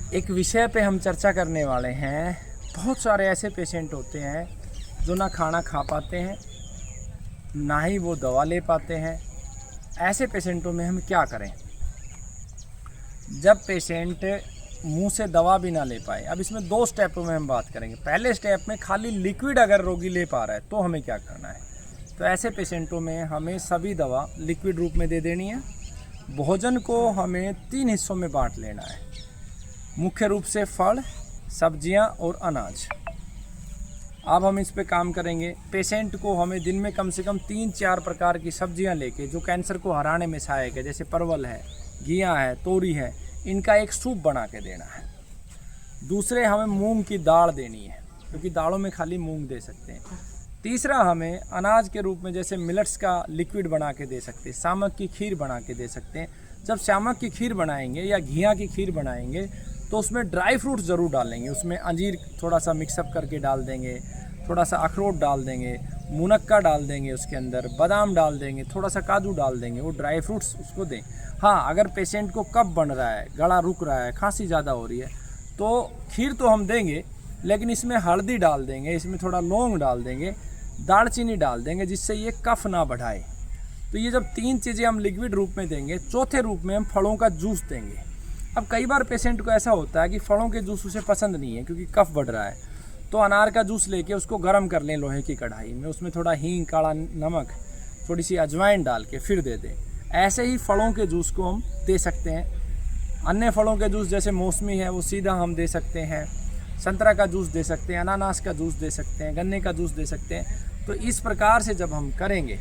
एक विषय पे हम चर्चा करने वाले हैं। बहुत सारे ऐसे पेशेंट होते हैं जो ना खाना खा पाते हैं, ना ही वो दवा ले पाते हैं। ऐसे पेशेंटों में हम क्या करें जब पेशेंट मुंह से दवा भी ना ले पाए। अब इसमें दो स्टेपों में हम बात करेंगे। पहले स्टेप में खाली लिक्विड अगर रोगी ले पा रहा है तो हमें क्या करना है। तो ऐसे पेशेंटों में हमें सभी दवा लिक्विड रूप में दे देनी है। भोजन को हमें 3 हिस्सों में बांट लेना है, मुख्य रूप से फल, सब्जियां और अनाज। अब हम इस पे काम करेंगे। पेशेंट को हमें दिन में कम से कम 3-4 प्रकार की सब्जियां लेके जो कैंसर को हराने में सहायक है, जैसे परवल है, घिया है, तोरी है, इनका एक सूप बना के देना है। दूसरे हमें मूंग की दाल देनी है, क्योंकि दालों में खाली मूंग दे सकते हैं। तीसरा हमें अनाज के रूप में जैसे मिलेट्स का लिक्विड बना के दे सकते हैं, सामक की खीर बना के दे सकते हैं। जब सामक की खीर बनाएंगे या घिया की खीर बनाएंगे तो उसमें ड्राई फ्रूट्स ज़रूर डालेंगे। उसमें अंजीर थोड़ा सा मिक्सअप करके डाल देंगे, थोड़ा सा अखरोट डाल देंगे, मुनक्का डाल देंगे, उसके अंदर बादाम डाल देंगे, थोड़ा सा काजू डाल देंगे। वो ड्राई फ्रूट्स उसको दें। हाँ, अगर पेशेंट को कफ बन रहा है, गला रुक रहा है, खांसी ज़्यादा हो रही है, तो खीर तो हम देंगे, लेकिन इसमें हल्दी डाल देंगे, इसमें थोड़ा लौंग डाल देंगे, दालचीनी डाल देंगे, जिससे ये कफ ना बढ़ाए। तो ये जब 3 चीज़ें हम लिक्विड रूप में देंगे, चौथे रूप में हम फलों का जूस देंगे। अब कई बार पेशेंट को ऐसा होता है कि फलों के जूस उसे पसंद नहीं है क्योंकि कफ बढ़ रहा है, तो अनार का जूस लेके उसको गर्म कर लें लोहे की कढ़ाई में, उसमें थोड़ा हींग, काला नमक, थोड़ी सी अजवाइन डाल के फिर दे दें। ऐसे ही फलों के जूस को हम दे सकते हैं। अन्य फलों के जूस जैसे मौसमी है वो सीधा हम दे सकते हैं, संतरा का जूस दे सकते हैं, अनानास का जूस दे सकते हैं, गन्ने का जूस दे सकते हैं। तो इस प्रकार से जब हम करेंगे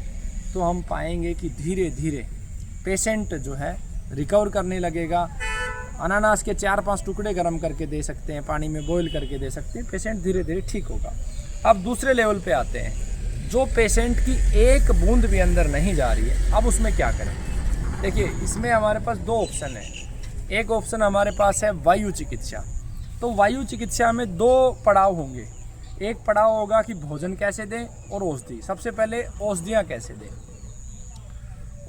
तो हम पाएंगे कि धीरे धीरे पेशेंट जो है रिकवर करने लगेगा। अनानास के 4-5 टुकड़े गर्म करके दे सकते हैं, पानी में बॉईल करके दे सकते हैं, पेशेंट धीरे धीरे ठीक होगा। अब दूसरे लेवल पे आते हैं, जो पेशेंट की एक बूंद भी अंदर नहीं जा रही है, अब उसमें क्या करें। देखिए, इसमें हमारे पास 2 ऑप्शन है। एक ऑप्शन हमारे पास है वायु चिकित्सा। तो वायु चिकित्सा में 2 पड़ाव होंगे। एक पड़ाव होगा कि भोजन कैसे दें और औषधि। सबसे पहले औषधियाँ कैसे दें।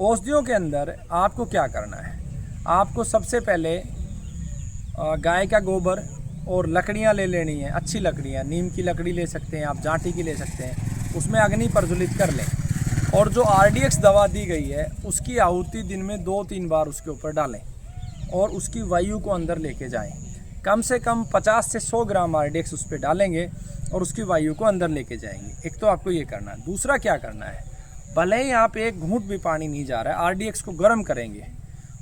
औषधियों के अंदर आपको क्या करना है, आपको सबसे पहले गाय का गोबर और लकड़ियाँ ले लेनी है, अच्छी लकड़ियाँ, नीम की लकड़ी ले सकते हैं आप, जांटी की ले सकते हैं। उसमें अग्नि प्रज्वलित कर लें और जो RDX दवा दी गई है उसकी आहुति दिन में 2-3 बार उसके ऊपर डालें और उसकी वायु को अंदर लेके जाएं। कम से कम 50 से 100 ग्राम RDX उस पर डालेंगे और उसकी वायु को अंदर लेके जाएंगे। एक तो आपको ये करना है। दूसरा क्या करना है, भले ही आप एक घूंट भी पानी नहीं जा रहा है, RDX को गर्म करेंगे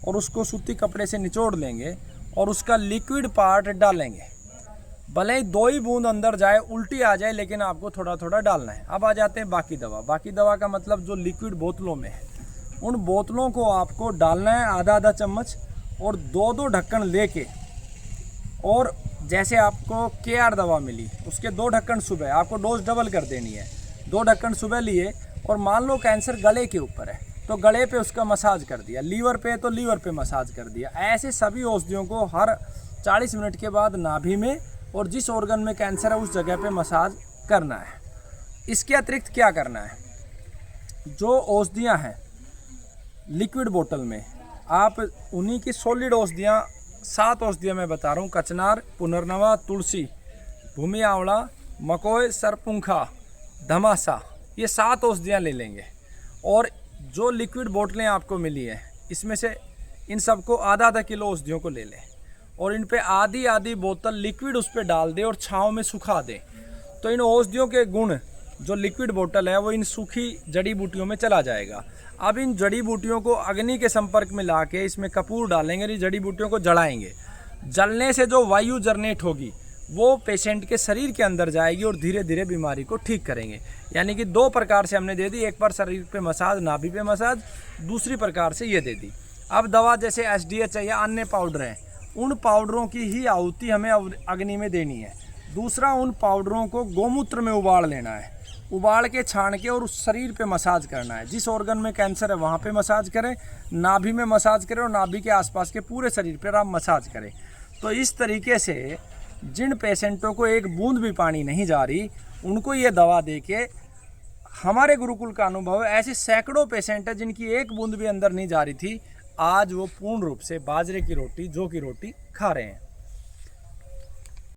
और उसको सूती कपड़े से निचोड़ लेंगे और उसका लिक्विड पार्ट डालेंगे। भले ही 2 ही बूंद अंदर जाए, उल्टी आ जाए, लेकिन आपको थोड़ा थोड़ा डालना है। अब आ जाते हैं बाकी दवा। बाकी दवा का मतलब जो लिक्विड बोतलों में है, उन बोतलों को आपको डालना है आधा चम्मच और 2-2 ढक्कन लेके, और जैसे आपको KR दवा मिली उसके 2 ढक्कन सुबह, आपको डोज डबल कर देनी है। 2 ढक्कन सुबह लिए और मान लो कैंसर गले के ऊपर है तो गले पे उसका मसाज कर दिया, लीवर पे तो लीवर पे मसाज कर दिया। ऐसे सभी औषधियों को हर 40 मिनट के बाद नाभि में और जिस ऑर्गन में कैंसर है उस जगह पे मसाज करना है। इसके अतिरिक्त क्या करना है, जो औषधियाँ हैं लिक्विड बोतल में, आप उन्हीं की सॉलिड औषधियाँ 7 औषधियाँ मैं बता रहा हूँ। कचनार, पुनर्नवा, तुलसी, भूमि आंवला, मकोय, सरपुंखा, धमासा, ये 7 औषधियाँ ले लेंगे। और जो लिक्विड बोतलें आपको मिली है इसमें से इन सबको आधा किलो औषधियों को ले लें और इन पे आधी बोतल लिक्विड उस पर डाल दें और छाँव में सुखा दें। तो इन औषधियों के गुण जो लिक्विड बोतल है वो इन सूखी जड़ी बूटियों में चला जाएगा। अब इन जड़ी बूटियों को अग्नि के संपर्क में ला के इसमें कपूर डालेंगे, इन जड़ी बूटियों को जलाएंगे। जलने से जो वायु जनरेट होगी वो पेशेंट के शरीर के अंदर जाएगी और धीरे धीरे बीमारी को ठीक करेंगे। यानी कि 2 प्रकार से हमने दे दी। एक बार शरीर पे मसाज, नाभि पे मसाज, दूसरी प्रकार से ये दे दी। अब दवा जैसे SDH है या अन्य पाउडर हैं, उन पाउडरों की ही आहुति हमें अग्नि में देनी है। दूसरा, उन पाउडरों को गोमूत्र में उबाल लेना है, उबाल के छान के और उस शरीर पे मसाज करना है। जिस ऑर्गन में कैंसर है वहाँ पे मसाज करें, नाभि में मसाज करें और नाभि के आसपास के पूरे शरीर पर आप मसाज करें। तो इस तरीके से जिन पेशेंटों को एक बूंद भी पानी नहीं जा रही उनको ये दवा दे के, हमारे गुरुकुल का अनुभव है, ऐसे सैकड़ों पेशेंट हैं जिनकी एक बूंद भी अंदर नहीं जा रही थी, आज वो पूर्ण रूप से बाजरे की रोटी, जौ की रोटी खा रहे हैं।